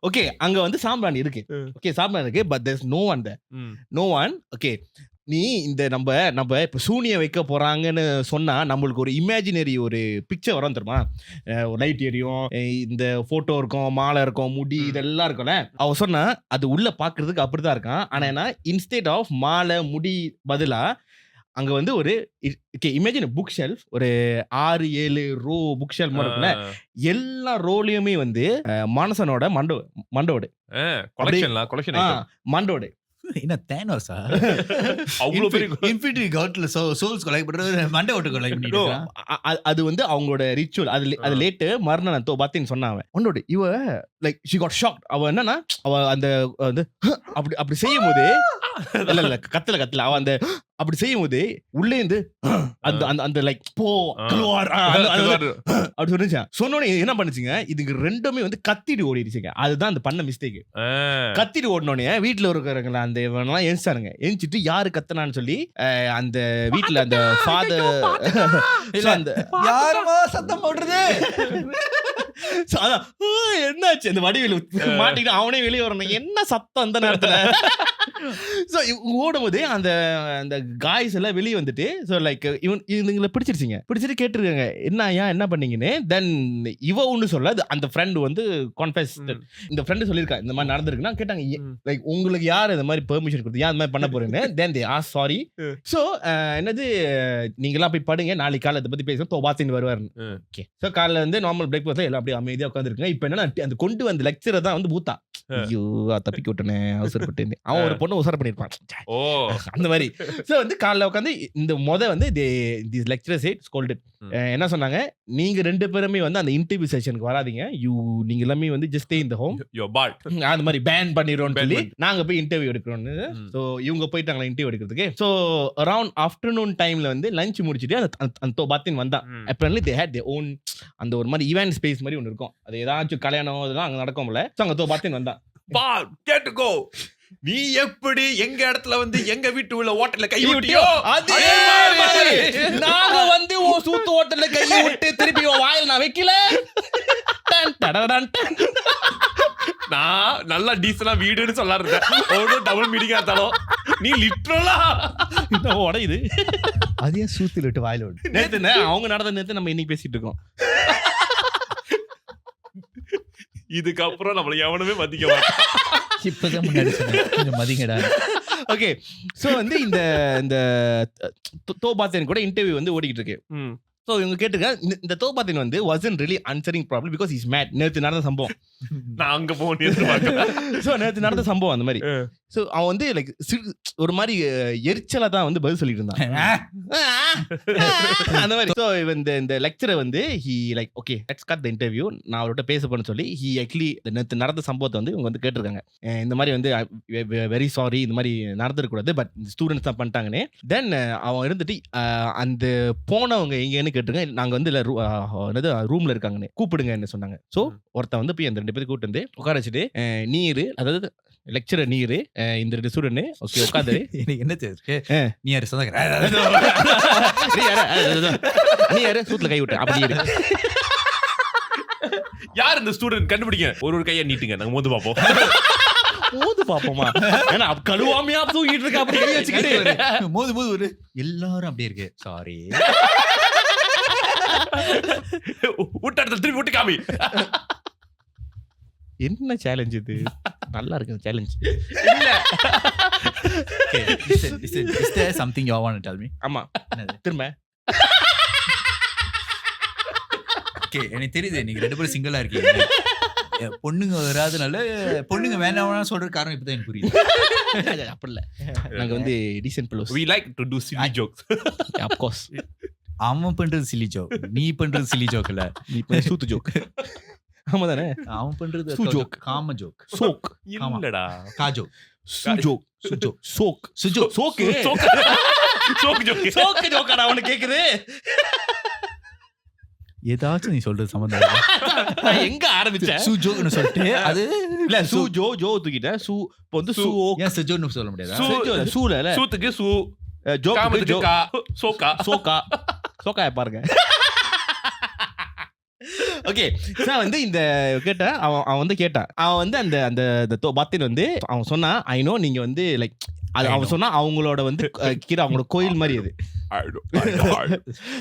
ஓகே அங்க வந்து சாம்பிராணி இருக்கு. ஓகே சாம்பிராணி இருக்கு but there's no one. Okay நீ இந்த நம்ம இப்ப சூனிய வைக்க போறாங்கன்னு சொன்னா நம்மளுக்கு ஒரு இமேஜினரி ஒரு பிக்சர் வரும் தெரியுமா. லைட் எரியும், இந்த போட்டோ இருக்கும், மாலை இருக்கும், முடி இதெல்லாம் இருக்கும்ல. அவ சொன்னா அது உள்ள பாக்குறதுக்கு அப்படிதான் இருக்கான். ஆனா இன்ஸ்டெட் ஆஃப் மாலை முடி பதிலா அங்க வந்து ஒரு இமேஜின் புக் ஷெல்ஃப் ஒரு 6-7 ரோ புக் ஷெல்ஃப் மாதிரி இருக்குல்ல. எல்லா ரோலையுமே வந்து மனுஷனோட மண்டோடு மண்டோடு என்ன தேனோஸா அவ்வளவு பெரிய இன்ஃபினிட்டி காட்ல சோல்ஸ் கலெக்ட் பண்றது மண்டை ஓட்டு கலெக்ட் பண்ணிட்டு அது வந்து அவங்களோட ரிச்சுவல். அது லேட்டு மரணம் பாத்தீங்கன்னு சொன்னாங்க உன்னோட இவ லைக் ஷி காட் ஷாக்ட். அவ என்னன்னா அவ அந்த வந்து அப்படி செய்யும் போது இல்ல கத்தல அவ அந்த அப்படி செய்யும் போது உள்ளே இருந்து அந்த அந்த லைக் போ அப்படி சொல்லிச்சா. சொன்னோடனே என்ன பண்ணுச்சுங்க, இதுக்கு ரெண்டுமே வந்து கத்திட்டு ஓடிடுச்சுங்க. அதுதான் அந்த பண்ண மிஸ்டேக். கத்திட்டு ஓடினோடனே வீட்டுல இருக்கிறவங்கள அந்த இவனெல்லாம் எழுந்தாருங்க. எழுந்துட்டு யாரு கத்தனான்னு சொல்லி அந்த வீட்டுல அந்த ஃபாதர் அந்த யாருமா சத்தம் போடுறது என்னாச்சு அந்த வடிவில் மாட்டிட்டு அவனே வெளியே வரணும். என்ன சத்தம் அந்த நேரத்துல ஓடும் போது அந்த அந்த காய்ஸ் எல்லாம் வெளியே வந்துட்டு லைக் இவங்களை பிடிச்சிட்டு கேட்டிருக்காங்க என்ன பண்ணீங்கன்னு. தென் இவ ஒண்ணு சொல்ல அந்த ஃப்ரெண்ட் வந்து கான்ஃபெஸ் இந்த ஃப்ரெண்ட் சொல்லியிருக்கா இந்த மாதிரி நடந்திருக்குன்னா கேட்டாங்க லைக் உங்களுக்கு யார் இந்த மாதிரி பெர்மிஷன் கொடுத்து ஏன் அந்த மாதிரி பண்ண போறீங்க. தென் தே ஆஸ்க் சாரி. சோ என்னது நீங்களாம் போய் படுங்க, நாளைக்கு காலை இதை பத்தி பேசுவோம் தோபாத்தின் வருவாருன்னு. ஓகே சோ காலைல வந்து நார்மல் பிரேக்ஃபாஸ்ட்ல எல்லாம் அப்படியே அமைதியா உட்காந்துருக்குங்க. இப்ப என்னன்னா அந்த கொண்டு வந்த லெக்சரை தான் வந்து பூத்தா ஐயோ தப்பிக்க விட்டனே அவசரப்பட்டு அவன் ஒரு பொண்ணு உசார பண்ணிருப்பான் அந்த மாதிரி. சோ வந்து காலைல உட்காந்து இந்த வந்து these lecturers scolded. என்ன சொன்னாங்க, நீங்க 2 பேருமே வந்து அந்த இன்டர்வியூ செஷனுக்கு வராதீங்க, நீங்க எல்லாமே வந்து just stay in the home, அந்த மாதிரி பேன் பண்ணிடுறோம்னு சொல்லி நாங்க போய் இன்டர்வியூ எடுக்கிறோம்னு. சோ இவங்க போயிட்டாங்களா இன்டர்வியூ எடுக்கிறதுக்கு. சோ அரௌண்ட் ஆஃப்டர்நூன் டைம்ல வந்து லஞ்ச் முடிச்சிட்டு அந்த பாத்தின் வந்தான். apparently they had their own அந்த ஒரு மாதிரி ஈவென்ட் ஸ்பேஸ் மாதிரி ஒன்று இருக்கும். அது ஏதாச்சும் கல்யாணம் அதெல்லாம் அங்க நடக்கும்ல. சோ அங்க பாத்தின் வந்தான். கேட்டுக்கோ, நீ எப்படி எங்க இடத்துல வந்து எங்க வீட்டு உள்ள ஹோட்டல்ல கை விட்டியோ அதே மாதிரி நாங்க வந்து சூத்து ஹோட்டல்ல கை விட்டு திருப்பி வாயில நான் வைக்கல. நான் நல்லா டீசலா வீடுன்னு சொல்ல இருந்தேன். ஒன்னும் டபுள் மீனிங்கா இருந்தாலும் நீ லிட்டரலா உடையுது. அதே சூத்துல விட்டு வாயில விட்டு நேத்து அவங்க நடந்த நேத்து நம்ம இன்னைக்கு பேசிட்டு இருக்கோம். இதுக்கப்புறம் நம்மள எவனுமே மதிக்க மாட்டான். இப்பதான் முன்னாடி சொன்னேன் கொஞ்சம் மதிங்கடா. ஓகே, சோ வந்து இந்த தோபாத்தன் கூட இன்டர்வியூ வந்து ஓடிக்கிட்டு இருக்கு. ஸோ இவங்க கேட்டுருக்க இந்த தோபாத்தின் வந்து wasn't really answering properly because he's mad. நேற்று நடந்த சம்பவம். நான் அங்க போனேன். ஸோ நேற்று நடந்த சம்பவம் அந்த மாதிரி. ஸோ அவன் வந்து லைக் ஒரு மாதிரி எரிச்சலா தான் வந்து பதில் சொல்லிட்டு இருந்தான் அந்த மாதிரி. ஸோ இந்த லெக்சரை வந்து he like okay let's cut the interview, நான் அவர்கிட்ட பேச போறேன்னு சொல்லி ஹி ஆக்சுவலி நேற்று நடந்த சம்பவத்தை வந்து இவங்க வந்து கேட்டிருக்காங்க. இந்த மாதிரி வந்து வெரி சாரி, இந்த மாதிரி நடந்துருக்கூடாது, பட் ஸ்டூடெண்ட்ஸ் தான் பண்ணிட்டாங்கன்னு. தென் அவன் இருந்துட்டு அந்த போனவங்க எங்கன்னு கேட்டிருக்கேன். நாங்க வந்து இல்லை ரூம்ல இருக்காங்கன்னு கூப்பிடுங்கன்னு சொன்னாங்க. ஸோ ஒருத்தன் வந்து போய் அந்த 2 பேரும் கூப்பிட்டு வந்து உட்கார வச்சுட்டு நீரு, அதாவது லெக்சரர் நீரு, இந்த 2 ஸ்டூடெண்ட் ஓகே உட்காந்து எனக்கு என்ன தெரியுது, நீ யாரு சொந்தக்கார, நீ யாரு சூத்துல கை விட்டு அப்படி இரு. யார் இந்த ஸ்டூடெண்ட் கண்டுபிடிங்க, ஒரு கையை நீட்டுங்க, நாங்க மோந்து பாப்போம். மோது பாப்போமா? ஏன்னா கழுவாமையா தூக்கிட்டு இருக்கா அப்படி கை வச்சுக்கிட்டு மோது ஒரு எல்லாரும் அப்படியே இருக்கு. சாரி விட்டு திருப்பி விட்டு காமி. என்ன சேலஞ்ச் இது? நல்லா இருக்கு சேலஞ்ச். இல்ல is there something you want to tell me? ஆமா திரும்ப ஓகே, எனக்கு தெரியுது நீங்க 2 பேரும் சிங்கிளா இருக்கீங்க. பொண்ணுங்க வராதனால பொண்ணுங்க வேணாம் சொல்ற காரணம் இப்பதான் எனக்கு புரியுது. அப்படி இல்ல, நாங்க வந்து descent பிளோஸ். we like to do silly jokes. of course. அவன் பண்றது சில்லி ஜோக், நீ பண்றது சில்லி ஜோக் இல்ல, நீ சூத்து ஜோக். ஆமா தானே? அவன் பண்றது சு ஜோக், காம ஜோக், சோக் இல்லடா கா ஜோக், சு ஜோக், சோக் சுஜோ சோக்கு சோக்கு ஜோக். சோக்கு ஜோக்கடா அவனு கேக்குது. ஏதாச்சும் நீ சொல்றது சம்பந்தம் இல்ல. நான் எங்க ஆரம்பிச்சேன்? சு ஜோக்னு சொல்லிட்டு அது இல்ல சு ஜோ தூக்கிட்ட சு வந்து சு ஓக். ஏன் சுஜோன்னு சொல்ல முடியாதா? சூல இல்ல சூத்துக்கு சூ, ஜோக்கு காமத்துக்கு ஜோ, கா, சோக்கா சோக்கா சோக்காய பாருங்க. ஓகே, நான் வந்து இந்த கேட்டேன். அவன் வந்து கேட்டான். அவன் வந்து அந்த பாத்தின் வந்து அவன் சொன்னா ஐ நோ நீங்க வந்து லைக் அது அவன் சொன்னா அவங்களோட வந்து கீழே அவங்களோட கோயில் மாதிரி அது.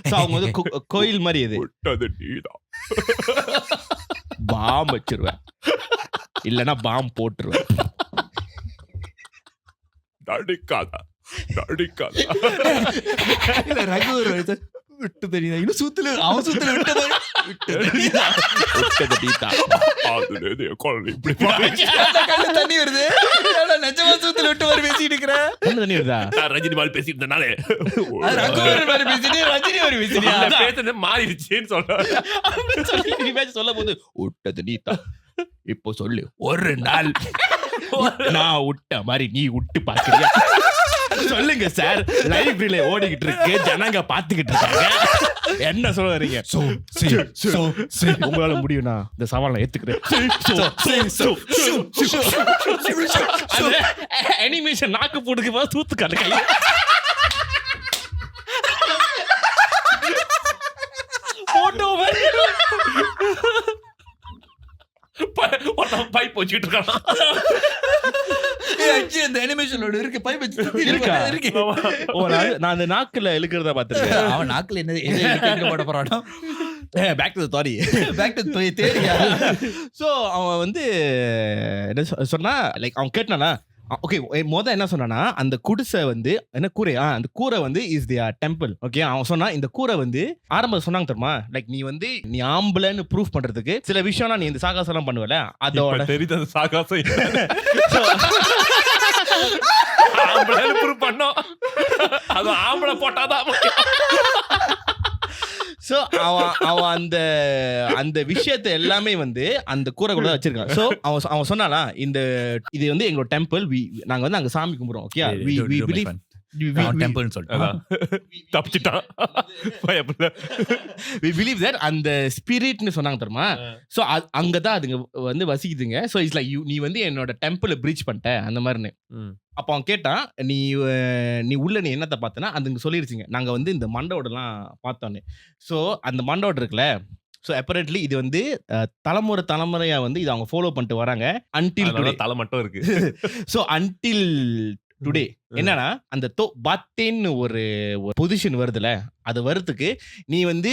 சோ அவங்க வந்து கோயில் மாதிரி அது. பாம் வச்சிருவேன், இல்லனா பாம் போட்டுருவேன். நடிக்காதா நடிக்காதா. இல்ல ரகு விட்டு தெரியுதா? இன்னும் சூத்துல அவன் சூத்துல விட்டதா தண்ணி வருது. நிஜமா சூத்துல விட்டு மாதிரி பேசிட்டு இருக்கிற தண்ணி வருதா? ரஜினி மாதிரி பேசிட்டு இருந்தனாலே பேசிட்டு ரஜினி ஒரு பேசிட்டு பேசுறது மாறிடுச்சேன்னு சொல்றேன். சொல்லும் போது விட்டது நீதா, இப்போ சொல்லு ஒரு நாள் நான் விட்ட மாதிரி நீ விட்டு பாக்குறியா? சொல்லுங்க சார், லைப்ரரியில ஓடிக்கிட்டு இருக்கு, ஜனங்க பாத்துக்கிட்டு இருக்காங்க, என்ன சொல்ல வரீங்க? உங்களால முடியும்னா இந்த சவாலை ஏத்துக்கிறேன். அனிமேஷன் நாக்கு போட்டுக்கு தூத்துக்கான கை போட்டோ பைப் வச்சுக்கிட்டு இருக்கான். அந்த அனிமேஷனோட இருக்கு பைப் இருக்கா? நான் அந்த நாக்குல இழுக்கிறத பாத்துருக்கேன். அவன் நாக்குல என்ன போட போறானோ. Back to story, back to தேரியா. சோ அவன் வந்து என்ன சொன்னா லைக் அவன் கேட்டானா ஓகே என்ன சொன்னானா அந்த குடிசை வந்து என்ன கூரை, அந்த கூரை வந்து இஸ் தி டெம்பிள். ஓகே, அவன் சொன்னா இந்த கூரை வந்து ஆரம்பத்துல சொன்னாங்க தெரியுமா, லைக் நீ வந்து நீ ஆம்பளைன்னு ப்ரூஃப் பண்றதுக்கு சில விஷயம்னா நீ இந்த சாகாசம் எல்லாம் பண்ணுவல, அதோட தெரியுது அந்த சாகாசம் ஆம்பளை ப்ரூஃப் பண்ணோம், அது ஆம்பளை போட்டாதான். சோ அவன் அந்த விஷயத்தை எல்லாமே வந்து அந்த கூரை கூட வச்சிருக்கான். சோ அவன் சொன்னானா இது வந்து எங்களோட டெம்பிள், நாங்க வந்து அங்க சாமி கும்பிடுறோம். ஓகே, we believe டெம்பிள்னு சொல்லிட்டான். தப்பிச்சிட்டான். we believe that அந்த ஸ்பிரிட்னு சொன்னாங்க தெரியுமா. சோ அங்கதான் அதுங்க வந்து வசிக்குதுங்க. சோ இட்ஸ் லைக் நீ வந்து என்னோட டெம்பிளை பிரீச் பண்ணிட்ட அந்த மாதிரின்னு. அப்ப அவன் கேட்டான் நீ உள்ள நீ என்னத்தை பார்த்தனா அதுங்க சொல்லிருச்சுங்க, நாங்க வந்து இந்த மண்டோடலாம் பார்த்தோன்னு. சோ அந்த மண்டோட இருக்குல்ல, ஸோ அப்பரண்ட்லி இது வந்து தலைமுறையா வந்து இது அவங்க ஃபாலோ பண்ணிட்டு வராங்க until அதனால today. தலை மட்டும் இருக்கு. ஸோ until டுடே என்னன்னா அந்த பாத்தேன்னு ஒரு பொசிஷன் வருதுல, அது வரதுக்கு நீ வந்து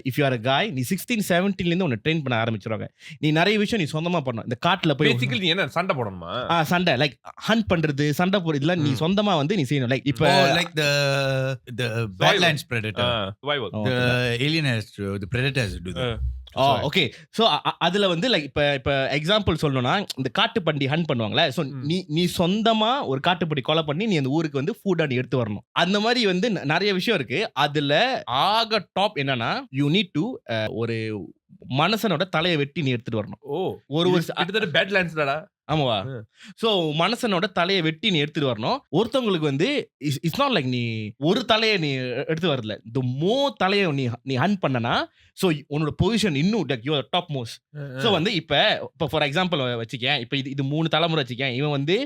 if you are a guy நீ 16-17 இருந்து உன்னை ட்ரெயின் பண்ண ஆரம்பிச்சிருவாங்க. நீ நிறைய விஷயம் நீ சொந்தமா பண்ணணும். இந்த காட்டுல போய் பேசிக்கலி நீ என்ன சண்டை போடணுமா? சண்டை லைக் ஹண்ட் பண்றது, சண்டை போடுறது இதெல்லாம் நீ சொந்தமா வந்து நீ செய்யணும். லைக் இப்ப like the Badlands Predator. survival. The alien has to, the predator has to do that. Okay. So அதுல வந்து லைக் இப்ப எக்ஸாம்பிள் சொல்லணும்னா இந்த காட்டுப்பண்டி ஹண்ட் பண்ணுவாங்களே, ஸோ நீ சொந்தமா ஒரு காட்டுப்பண்டி கொலை பண்ணி நீ அந்த ஊருக்கு வந்து ஃபுட்டா நீ எடுத்து வரணும். அந்த மாதிரி வந்து நிறைய விஷயம் இருக்கு. அதுல ஆக டாப் என்னன்னா யூ நீட் டு ஒரு மனுஷனோட தலையை வெட்டி நீ எடுத்துட்டு வரணும். ஒரு கிட்டத்தட்ட பேட்லாண்ட்ஸ் தாடா. ஆமாவா? சோ மனுஷனோட தலையை வெட்டி நீ எடுத்துட்டு வரணும். ஒருத்தவங்களுக்கு வந்து இட்ஸ் நாட் லைக் நீ ஒரு தலையை நீ எடுத்து வரல, இந்த தலையை நீ ஹண்ட் பண்ணனா சோ உன்னோட பொசிஷன் இன்னும் like you are top most. So வந்து இப்ப ஃபார் எக்ஸாம்பிள் வச்சுக்கேன், இப்ப இது 3 தலைமுறை வச்சுக்கேன், இவன் வந்து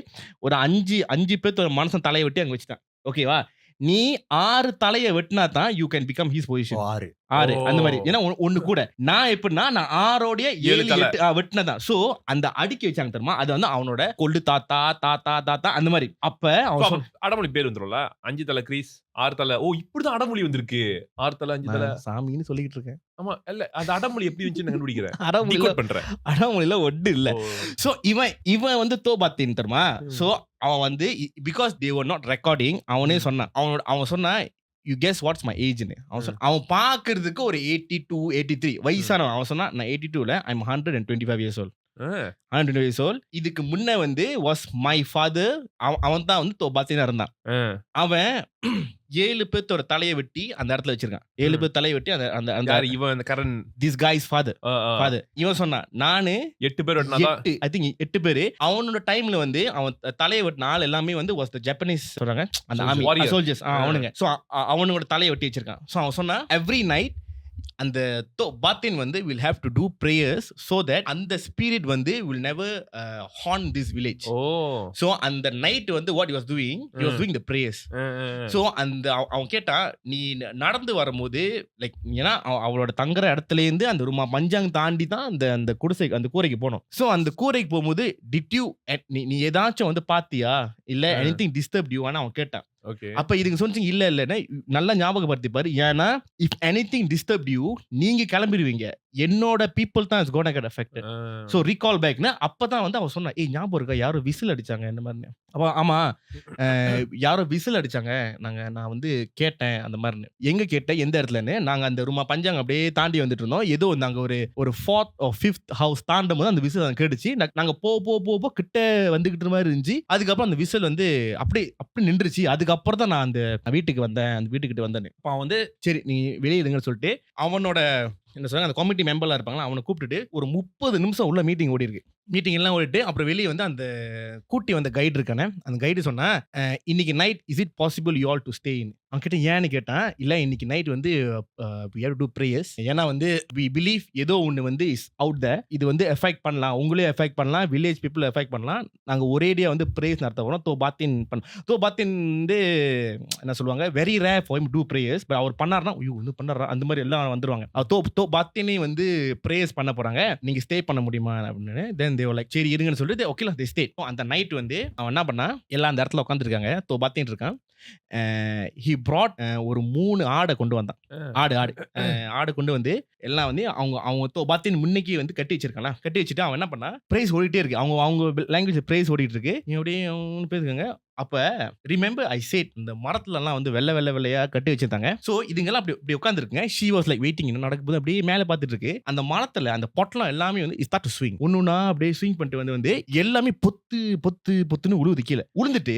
ஒரு 5 பேர்த்து ஒரு மனுஷன் தலையை வெட்டி அங்க வச்சுட்டான். ஓகேவா? நீ 6 தலையை வெட்டினா தான் you can become his position. 6 அந்த மாதிரி. ஏன்னா ஒண்ணு கூட நான் எப்படின்னா நான் 6 7 8 வெட்டினதான். சோ அந்த அடுக்கி வச்சாங்க தெரியுமா, அது வந்து அவனோட கொள்ளு தாத்தா தாத்தா தாத்தா அந்த மாதிரி. அப்ப அவன் அடமொழி பேர் வந்துரும்ல, 5 தலை கிரீஸ் 6 தலை. இப்படிதான் அடமொழி வந்திருக்கு. 6 தலை 5 தலை சாமின்னு சொல்லிட்டு இருக்கேன். ஆமா இல்ல அந்த அடமொழி எப்படி வந்துச்சு நான் கண்டுபிடிக்கிறேன். அடமொழியில ஒட்டு இல்ல. சோ இவன் வந்து தோபாத்தின் தெரியுமா. சோ அவன் வந்து because they were not recording, அவனே சொன்னான். அவன் சொன்னா யூ கெஸ் வாட்ஸ் மை ஏஜ்னு. அவன் பாக்குறதுக்கு ஒரு 82 83 வயசானவன். அவன் சொன்னா நான் 82ல I am 125 years old. 120 years old. இதுக்கு முன்ன வந்து வாஸ் மை ஃபாதர். அவன் தான் வந்து தோபாத்தினா இருந்தான். அவன் 7 பேத்தோட தலையை வெட்டி அந்த இடத்துல வச்சிருக்கான். 7 பேர் தலையை வெட்டி அந்த இவன் கரண் திஸ் கைஸ் ஃபாதர். இவன் சொன்னா நானு 8 பேர் ஐ திங்க் 8 பேரு. அவனோட டைம்ல வந்து அவன் தலையை வெட்டின ஆள் எல்லாமே வந்து வாஸ் தி ஜப்பனீஸ் சொல்றாங்க, அந்த ஆர்மி சோல்ஜர்ஸ் அவனுங்க. சோ அவனோட தலையை வெட்டி வச்சிருக்கான். சோ அவன் சொன்னா எவ்ரி நைட் அந்த பாத்தின் வந்து will have to do prayers so that அந்த spirit வந்து will never haunt this village. So அந்த நைட் வந்து what he was doing the prayers. So அந்த அவன் கேட்டா நீ நடந்து வரும்போது லைக் ஏன்னா அவளோட தங்குற இடத்துல இருந்து அந்த ரூமா பஞ்சாங் தாண்டி தான் அந்த குடிசை அந்த கூரைக்கு போனோம். சோ அந்த கூரைக்கு போகும்போது did you நீ ஏதாச்சும் வந்து பாத்தியா இல்ல anything disturbed you அவன் கேட்டான். அப்ப இதுக்கு சொன்னீங்க இல்ல இல்லன்னா நல்லா ஞாபகப்படுத்தி பாரு. ஏன்னா if anything disturbed you நீங்க கிளம்பிடுவீங்க, என்னோட people தான் is gonna get affected. So recall backனா அப்பதான் வந்து அவன் சொன்னா ஞாபகம் இருக்கா யாரோ விசில் அடிச்சாங்க இந்த மாதிரி. அப்ப ஆமா யாரோ விசில் அடிச்சாங்க, நான் வந்து கேட்டேன் அந்த மாதிரி. எங்க கேட்டேன் எந்த இடத்துலன்னு. நாங்க அந்த ரூமா பஞ்சாங்க அப்படியே தாண்டி வந்துட்டு இருந்தோம். ஏதோ நாங்க ஒரு 4th or 5th ஹவுஸ் தாண்டும் போது அந்த விசில் கேட்டுச்சு. நாங்க போ கிட்ட வந்துகிட்டு மாதிரி இருந்துச்சு. அதுக்கப்புறம் அந்த விசில் வந்து அப்படி நின்றுச்சு. அதுக்கப்புறம் தான் நான் அந்த வீட்டுக்கு வந்தேன், அந்த வீட்டுக்கிட்ட வந்தேன். அப்ப அவன் வந்து சரி நீ வெளியே இருங்கன்னு சொல்லிட்டு அவனோட என்ன சொல்றாங்க அந்த கமிட்டி மெம்பர்லாம் இருப்பாங்களா அவனை கூப்பிட்டுட்டு ஒரு 30 நிமிஷம் உள்ள மீட்டிங் ஓடி இருக்கு. மீட்டிங் எல்லாம் ஓடிட்டு அப்புறம் வெளியே வந்து அந்த கூட்டி வந்த கைடு இருக்கானே, அந்த கைடு சொன்னா இன்னைக்கு night is it possible you all to stay in. அவன் கிட்ட ஏன்னு கேட்டான். இல்ல இன்னைக்கு நைட் வந்து we have to do prayers. ஏன்னா வந்து we believe ஏதோ ஒண்ணு வந்து இஸ் அவுட் there. இது வந்து எஃபெக்ட் பண்ணலாம், உங்களே எஃபெக்ட் பண்ணலாம், வில்லேஜ் பீப்புள் எஃபெக்ட் பண்ணலாம். நாங்க ஒரேடியா வந்து பிரேயர்ஸ் நடத்த போறோம். தோபாத்தின் வந்து என்ன சொல்லுவாங்க very rare for him to prayers. But அவர் பண்ணாருன்னா ஐயோ வந்து பண்ணாரா அந்த மாதிரி எல்லாம் வந்துருவாங்க. தோபாத்தினே வந்து பிரேயர்ஸ் பண்ண போறாங்க, நீங்க ஸ்டே பண்ண முடியுமா அப்படின்னு. தென் they were like சரி இருங்கன்னு சொல்லிட்டு ஓகேல they stayed. அந்த நைட் வந்து அவன் என்ன பண்ணா எல்லாம் அந்த இடத்துல உட்காந்துருக்காங்க, தோபாத்தின் இருக்கான். he brought ஒரு 3 ஆடை கொண்டு வந்தான். ஆடு கொண்டு வந்து எல்லாம் வந்து அவங்க பாத்தின் முன்னைக்கு வந்து கட்டி வச்சிருக்காங்க. கட்டி வச்சுட்டு அவன் என்ன பண்ணா பிரேஸ் ஓடிட்டே இருக்கு. அவங்க லாங்குவேஜ் பிரேஸ் ஓடிட்டு இருக்கு. அப்படியே பேசுறாங்க. அப்ப ரிமெம்பர் ஐ சேட் இந்த மரத்துல எல்லாம் வந்து வெள்ளையா கட்டி வச்சிருந்தாங்க. சோ இதுங்கெல்லாம் அப்படி உட்காந்துருக்குங்க. ஷீ வாஸ் லைக் வெயிட்டிங் என்ன நடக்குது அப்படியே மேல பாத்துட்டு இருக்கு. அந்த மரத்துல அந்த பொட்டலம் எல்லாமே வந்து ஸ்டார்ட் டு ஸ்விங். ஒண்ணுனா அப்படியே ஸ்விங் பண்ணிட்டு வந்து எல்லாமே பொத்துன்னு உழுவுது கீழே. உளுந்துட்டு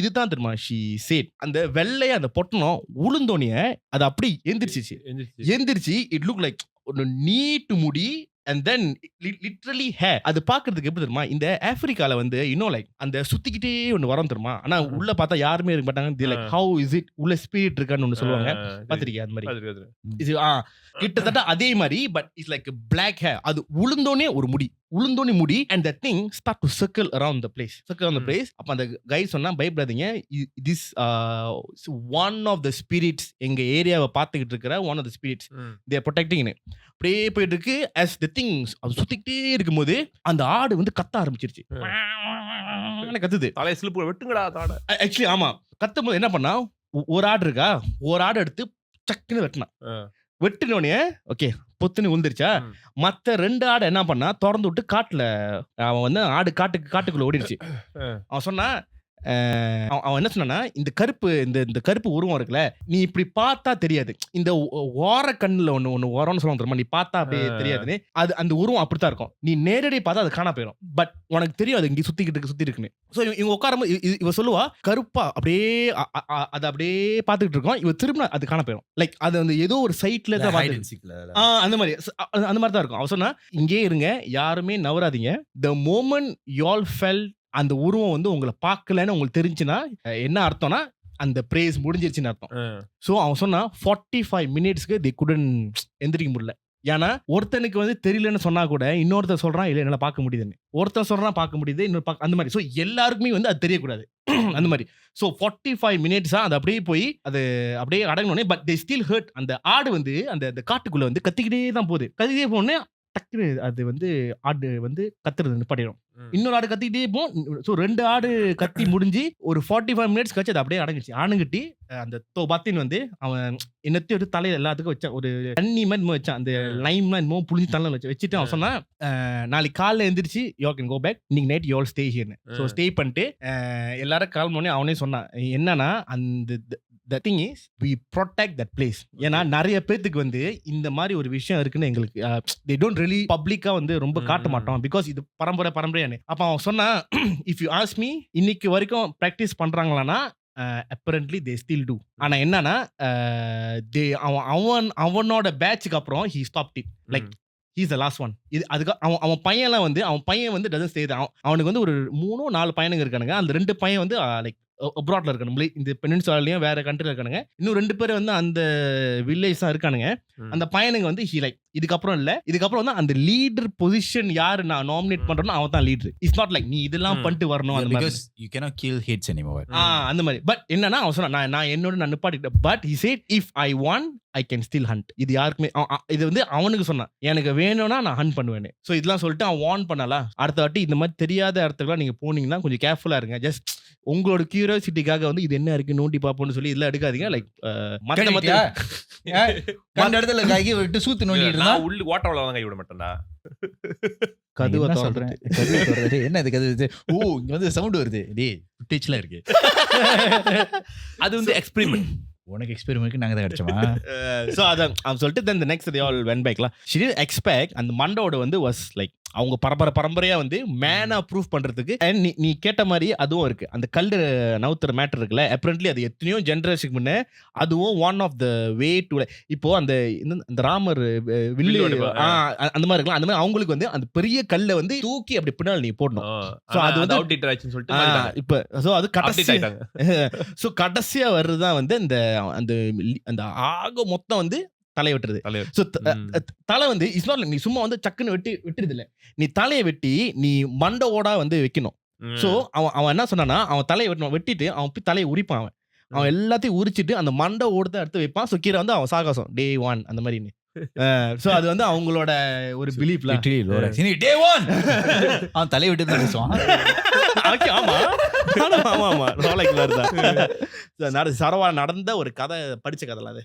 இதுதான் தெரியுமா ஷீ சேட் அந்த வெள்ளைய அந்த பொட்டலம் உளுந்தோனிய அது அப்படி எந்திரிச்சு இட் லுக் லைக் ஒரு நீட்டு முடி and then literally hair. அது பாக்குறதுக்கு எப்படி தெரியுமா, இந்த ஆப்பிரிக்கால வந்து இன்னும் லைக் அந்த சுத்திக்கிட்டே ஒண்ணு வரும் தெரியுமா, ஆனா உள்ள பார்த்தா யாருமே இருக்க மாட்டாங்க. லைக் how is it உள்ள ஸ்பிரிட் இருக்கான்னு ஒண்ணு சொல்லுவாங்க, பாத்திருக்கியா அந்த மாதிரி? இது கிட்டத்தட்ட அதே மாதிரி, but it's like black hair. அது உளுந்தோனே ஒரு முடி, உளுந்தோனி முடி, and that thing start to circle around the place. அப்ப அந்த கைட் சொன்னா, பயப்படாதீங்க, this one of the spirits எங்க ஏரியாவை பார்த்துக்கிட்டு இருக்கிற one of the spirits, they are protecting it. அப்படியே போயிட்டு இருக்கு. as the things அது சுத்திக்கிட்டே இருக்கும்போது அந்த ஆடு வந்து கத்த ஆரம்பிச்சிருச்சு. கத்துது, தலையை சிலுப்பு வெட்டுங்கடா தாட. ஆக்சுவலி ஆமா, கத்தும் போது என்ன பண்ணா, ஒரு ஆடு இருக்கா, ஒரு ஆடு எடுத்து சக்குன்னு வெட்டினான். வெட்டினோடனே ஓகே பொத்துன்னு உந்துருச்சா, மத்த 2 ஆடு என்ன பண்ணா, திறந்து விட்டு காட்டுல அவன் வந்து ஆடு காட்டுக்குள்ள ஓடிடுச்சு. அவன் சொன்னா, அவன் என்ன சொன்னா, இந்த கருப்பு உருவம் இருக்குல்ல, நீ இப்படி பார்த்தா தெரியாது, இந்த ஓர கண்ணுல ஒண்ணு ஓரம்னு சொல்லுவாங்க தெரியுமா, நீ பார்த்தா அப்படியே தெரியாதுன்னு, அது அந்த உருவம் அப்படித்தான் இருக்கும். நீ நேரடியாக பார்த்தா அது காணா போயிடும், பட் உனக்கு தெரியும் அது இங்கே சுத்தி இருக்குன்னு. ஸோ இவங்க உட்காரும்போது இவ சொல்லுவா, கருப்பா அப்படியே அதை அப்படியே பார்த்துக்கிட்டு இருக்கோம், இவ திரும்ப அது காண போயிடும். லைக் அது வந்து ஏதோ ஒரு சைட்ல தான் அந்த மாதிரி தான் இருக்கும். அவ சொன்னா, இங்கே இருங்க, யாருமே நவராதீங்க. The moment you all felt அந்த உருவம் வந்து உங்களை பார்க்கலன்னு உங்களுக்கு தெரிஞ்சுன்னா என்ன அர்த்தம்னா, அந்த பிரேஸ் முடிஞ்சிருச்சுன்னு அர்த்தம். சோ அவன் சொன்னா 45 மினிட்ஸ்க்கு they couldn't எந்திரிக்க முடியல. ஏன்னா ஒருத்தனுக்கு வந்து தெரியலன்னு சொன்னா கூட இன்னொருத்தர் சொல்றான், இல்ல என்னால பார்க்க முடியுதுன்னு. ஒருத்தன் சொல்றான் பார்க்க முடியுது, இன்னொரு அந்த மாதிரி. சோ எல்லாருக்குமே வந்து அது தெரியக்கூடாது அந்த மாதிரி. சோ 45 மினிட்ஸா அது அப்படியே போய் அது அப்படியே அடங்கணுனே, பட் they still hurt. அந்த ஆடு வந்து அந்த காட்டுக்குள்ள வந்து கத்திக்கிட்டே தான் போகுது. கத்திக்கிட்டே போனே டக்குனு அது வந்து ஆடு வந்து கத்துறது நிப்பாட்டிடும். இன்னொரு ஆடு கத்திக்கிட்டே போகும். ஸோ 2 ஆடு கத்தி முடிஞ்சு ஒரு 45 மினிட்ஸ் கழிச்சு அது அப்படியே அடங்குச்சு. அணுகிட்டு அந்த பத்தின் வந்து அவன் என்னத்தையும் எடுத்து தலையில எல்லாத்துக்கும் வச்சான். ஒரு தண்ணி மாதிரி வச்சான், அந்த லைம்லாம் என்னமோ புளிஞ்சு தலை வச்சுட்டு அவன் சொன்னா, நாளைக்கு காலைல எந்திரிச்சு யூ கேன் கோ பேக், இன்னைக்கு நைட் யூ ஆல் ஸ்டே ஹியர்னு. ஸோ ஸ்டே பண்ணிட்டு எல்லாரும் கால் பண்ணி அவனே சொன்னான் என்னன்னா, அந்த the thing is we protect that place. ஏன்னா நிறைய பேத்துக்கு வந்து இந்த மாதிரி ஒரு விஷயம் இருக்குன்னு எங்களுக்கு they don't really publicா வந்து ரொம்ப காட்ட மாட்டோம், பிகாஸ் இது பரம்பரையானே. அப்ப அவன் சொன்னா, if you ask me, இன்னைக்கு வரைக்கும் practice பண்றாங்களான்னா apparently they still do. ஆனா என்னன்னா, அவனோட பேட்சுக்கு அப்புறம் he stopped it. like he's the last one. இது அதுக்கு அவன் பையன்லாம் வந்து பையன் வந்து doesn't stay there. அவனுக்கு வந்து ஒரு 3-4 பையனுங்க இருக்கானுங்க. அந்த 2 பையன் வந்து லைக் அப்ராட்ல இருக்கானுங்க, இந்த பெனின்சுலாலயும் வேற கண்ட்ரில இருக்கானுங்க. இன்னும் 2 பேர் வந்து அந்த வில்லேஜ் தான் இருக்கானுங்க. அந்த பையனுங்க வந்து ஹீ லைக் இதுக்கப்புறம் வந்து அந்த லீடர் பொசிஷன் யாரு நான் நாமினேட் பண்றேனோ அவன் தான் லீடர். இட்ஸ் நாட் லைக் நீ இதெல்லாம் பண்ணிட்டு வரணும் அந்த மாதிரி. because you cannot kill hates anymore. அந்த மாதிரி. பட் என்னன்னா அவன் சொன்னா, நான் என்னோட நிப்பாட்டிட்டேன். But he said if I want I can still hunt. இது யாருக்குமே இது வந்து அவனுக்கு சொன்னான், எனக்கு வேணும்னா நான் ஹண்ட் பண்ணுவேன்னு. ஸோ இதெல்லாம் சொல்லிட்டு அவன் வார்ன் பண்ணலாம், அடுத்த வாட்டி இந்த மாதிரி தெரியாத இடத்துக்குலாம் நீங்க போனீங்கன்னா கொஞ்சம் கேர்ஃபுல்லா இருங்க. ஜஸ்ட் உங்களோட கியூரியாசிட்டிக்காக வந்து இது என்ன இருக்கு நோண்டி பாப்போம்னு சொல்லி இதெல்லாம் எடுக்காதீங்க. லைக் கண்ட இடத்துல கையை விட்டு சூத்து நோண்டிட்டு இருந்தா உள்ள ஓட்டவள கை விட மாட்டேன்டா. கதுவை சொல்றேன், என்ன இது கதுவு? ஓ இங்க வந்து சவுண்ட் வருது, டேய் ஃபுட்டேஜ்ல இருக்கு. அது வந்து எக்ஸ்பெரிமெண்ட். உனக்கு எக்ஸ்பெரிமெண்ட்க்கு நாங்க தான் கிடைச்சோமா? சோ அவன் சொல்லிட்டு then the next they all went back. She didn't expect அந்த மண்டோட வந்து was like அவங்க பரம்பரையா வந்து மேனா ப்ரூஃப் பண்றதுக்கு. நீ கேட்ட மாதிரி அதுவும் இருக்கு. அந்த கல்லு நவுத்துற மேட்டர் இருக்குல்ல, apparently அது எத்தனையோ ஜெனரேஷனுக்கு முன்ன அதுவும் one of the way to, இப்போ அந்த ராமர் வில்லு அந்த மாதிரி இருக்கலாம், அந்த மாதிரி அவங்களுக்கு வந்து அந்த பெரிய கல்லை வந்து தூக்கி அப்படி பின்னால் நீ போடணும். சோ அது வந்து அவுட்டேட்டட் சொல்லிட்டு இப்ப சோ அது கடைசியா வர்றதுதான் வந்து அந்த ஆக மொத்தம் வந்து தலை வெட்டுறது. தலை வந்து இட்ஸ் நாட் லைக் நீ சும்மா வந்து சக்குன்னு வெட்டுறது இல்ல, நீ தலையை வெட்டி நீ மண்டோட வந்து வைக்கணும். சோ அவன் என்ன சொன்னானா, அவன் தலையை வெட்டிட்டு அவன் போய் தலையை உரிப்பான். அவன் எல்லாத்தையும் உரிச்சிட்டு அந்த மண்டை ஓடுதான் எடுத்து வைப்பான். சோ கீழே வந்து அவன் சாகசம் day 1 அந்த மாதிரி. சோ அது வந்து அவங்களோட ஒரு பிலீஃப்ல day 1 அவன் தலையை விட்டு தான் பேசுவான். ஆமா சரவா நடந்த ஒரு கதை, படிச்ச கதை அது.